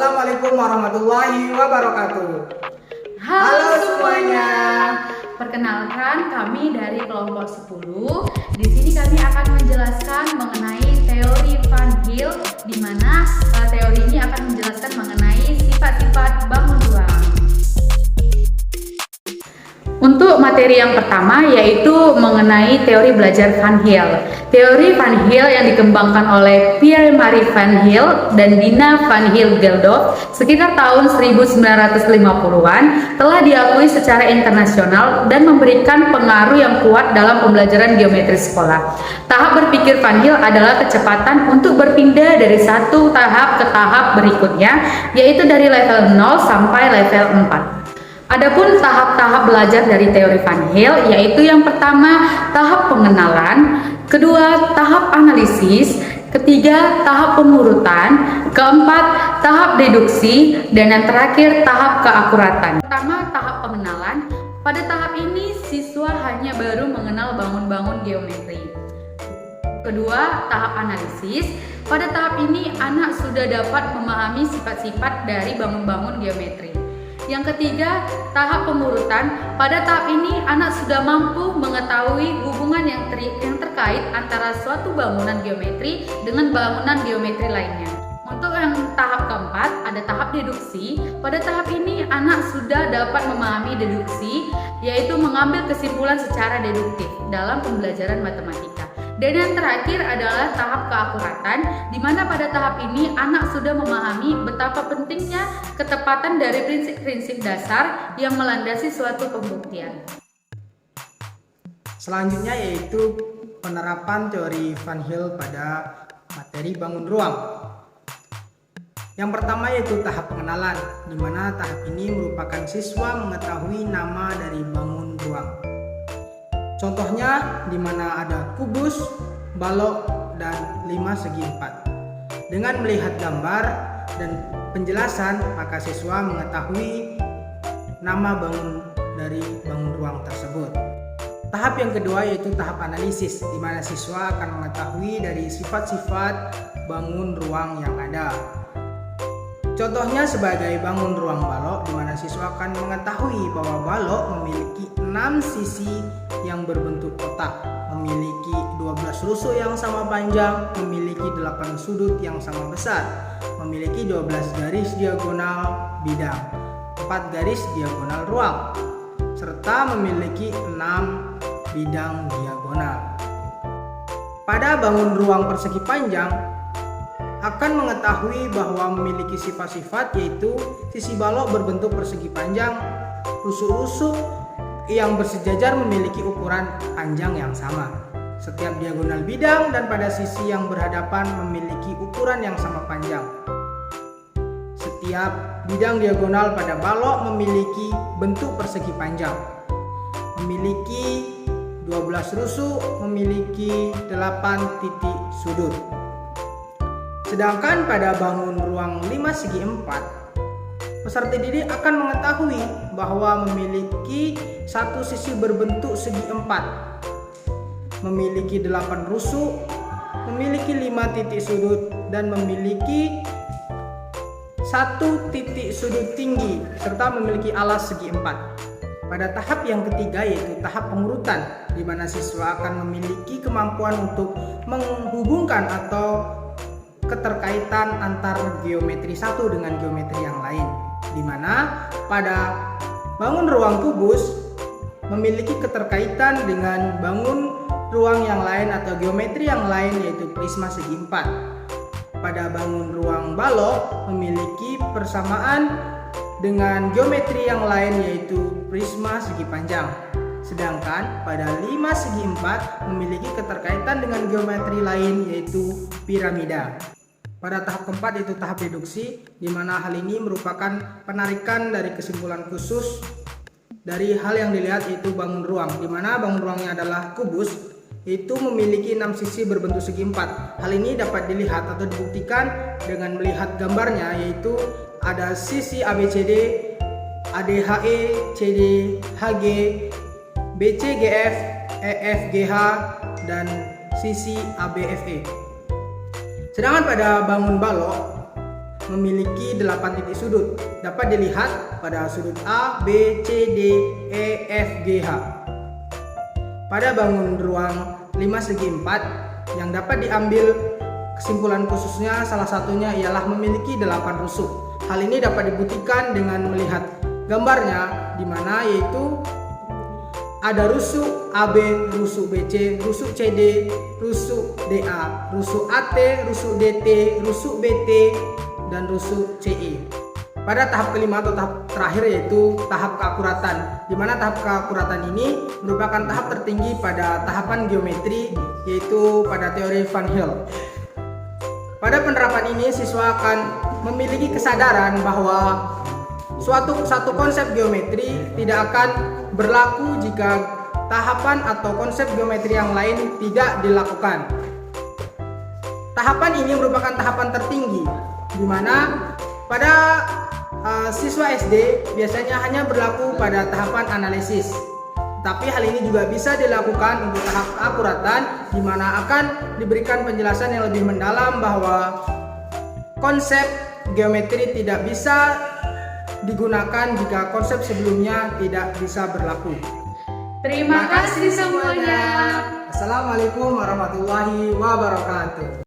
Assalamualaikum warahmatullahi wabarakatuh. Halo semuanya. Perkenalkan, kami dari kelompok 10. Di sini kami akan menjelaskan mengenai teori Van Hill, di mana teori ini akan menjelaskan mengenai sifat-sifat bangun ruang. Untuk materi yang pertama yaitu mengenai teori belajar Van Hill. Teori Van Hill yang dikembangkan oleh Pierre-Marie Van Hill dan Dina Van Hill-Geldolf sekitar tahun 1950-an telah diakui secara internasional dan memberikan pengaruh yang kuat dalam pembelajaran geometri sekolah. Tahap berpikir Van Hill adalah kecepatan untuk berpindah dari satu tahap ke tahap berikutnya, yaitu dari level 0 sampai level 4. Adapun tahap-tahap belajar dari teori Van Hill yaitu yang pertama tahap pengenalan, kedua tahap analisis, ketiga tahap pengurutan, keempat tahap deduksi, dan yang terakhir tahap keakuratan. Pertama tahap pengenalan. Pada tahap ini siswa hanya baru mengenal bangun-bangun geometri. Kedua tahap analisis. Pada tahap ini anak sudah dapat memahami sifat-sifat dari bangun-bangun geometri. Yang ketiga, tahap pengurutan. Pada tahap ini, anak sudah mampu mengetahui hubungan yang terkait antara suatu bangunan geometri dengan bangunan geometri lainnya. Untuk yang tahap keempat, ada tahap deduksi. Pada tahap ini, anak sudah dapat memahami deduksi, yaitu mengambil kesimpulan secara deduktif dalam pembelajaran matematika. Dan yang terakhir adalah tahap keakuratan, di mana pada tahap ini anak sudah memahami betapa pentingnya ketepatan dari prinsip-prinsip dasar yang melandasi suatu pembuktian. Selanjutnya yaitu penerapan teori Van Hill pada materi bangun ruang. Yang pertama yaitu tahap pengenalan, di mana tahap ini merupakan siswa mengetahui nama dari bangun ruang. Contohnya di mana ada kubus, balok, dan 5 segi 4. Dengan melihat gambar dan penjelasan, maka siswa mengetahui nama bangun dari bangun ruang tersebut. Tahap yang kedua yaitu tahap analisis, di mana siswa akan mengetahui dari sifat-sifat bangun ruang yang ada. Contohnya sebagai bangun ruang balok, di mana siswa akan mengetahui bahwa balok memiliki 6 sisi yang berbentuk kotak, memiliki 12 rusuk yang sama panjang, memiliki 8 sudut yang sama besar, memiliki 12 garis diagonal bidang, 4 garis diagonal ruang, serta memiliki 6 bidang diagonal. Pada bangun ruang persegi panjang akan mengetahui bahwa memiliki sifat-sifat yaitu sisi balok berbentuk persegi panjang, rusuk-rusuk yang bersejajar memiliki ukuran panjang yang sama. Setiap diagonal bidang dan pada sisi yang berhadapan memiliki ukuran yang sama panjang. Setiap bidang diagonal pada balok memiliki bentuk persegi panjang. Memiliki 12 rusuk, memiliki 8 titik sudut. Sedangkan pada bangun ruang 5 segi 4, peserta didik akan mengetahui bahwa memiliki satu sisi berbentuk segi 4, memiliki 8 rusuk, memiliki 5 titik sudut, dan memiliki 1 titik sudut tinggi, serta memiliki alas segi 4. Pada tahap yang ketiga yaitu tahap pengurutan, di mana siswa akan memiliki kemampuan untuk menghubungkan atau keterkaitan antar geometri satu dengan geometri yang lain, di mana pada bangun ruang kubus memiliki keterkaitan dengan bangun ruang yang lain atau geometri yang lain yaitu prisma segi 4. Pada bangun ruang balok memiliki persamaan dengan geometri yang lain yaitu prisma segi panjang. Sedangkan pada 5 segi 4 memiliki keterkaitan dengan geometri lain yaitu piramida. Pada tahap keempat yaitu tahap deduksi, di mana hal ini merupakan penarikan dari kesimpulan khusus dari hal yang dilihat yaitu bangun ruang, di mana bangun ruangnya adalah kubus, yaitu memiliki 6 sisi berbentuk segi 4. Hal ini dapat dilihat atau dibuktikan dengan melihat gambarnya, yaitu ada sisi ABCD, ADHE, CD, HG, BCGF, EFGH, dan sisi ABFE. Sedangkan pada bangun balok memiliki 8 titik sudut. Dapat dilihat pada sudut A, B, C, D, E, F, G, H. Pada bangun ruang 5 segi 4 yang dapat diambil kesimpulan khususnya salah satunya ialah memiliki 8 rusuk. Hal ini dapat dibuktikan dengan melihat gambarnya di mana yaitu ada rusuk AB, rusuk BC, rusuk CD, rusuk DA, rusuk AT, rusuk DT, rusuk BT, dan rusuk CE. Pada tahap kelima atau tahap terakhir yaitu tahap keakuratan, di mana tahap keakuratan ini merupakan tahap tertinggi pada tahapan geometri yaitu pada teori Van Heel. Pada penerapan ini siswa akan memiliki kesadaran bahwa satu konsep geometri tidak akan berlaku jika tahapan atau konsep geometri yang lain tidak dilakukan. Tahapan ini merupakan tahapan tertinggi, di mana pada siswa SD biasanya hanya berlaku pada tahapan analisis. Tapi hal ini juga bisa dilakukan untuk tahap keakuratan, di mana akan diberikan penjelasan yang lebih mendalam bahwa konsep geometri tidak bisa digunakan jika konsep sebelumnya tidak bisa berlaku. Terima kasih semuanya. Assalamualaikum warahmatullahi wabarakatuh.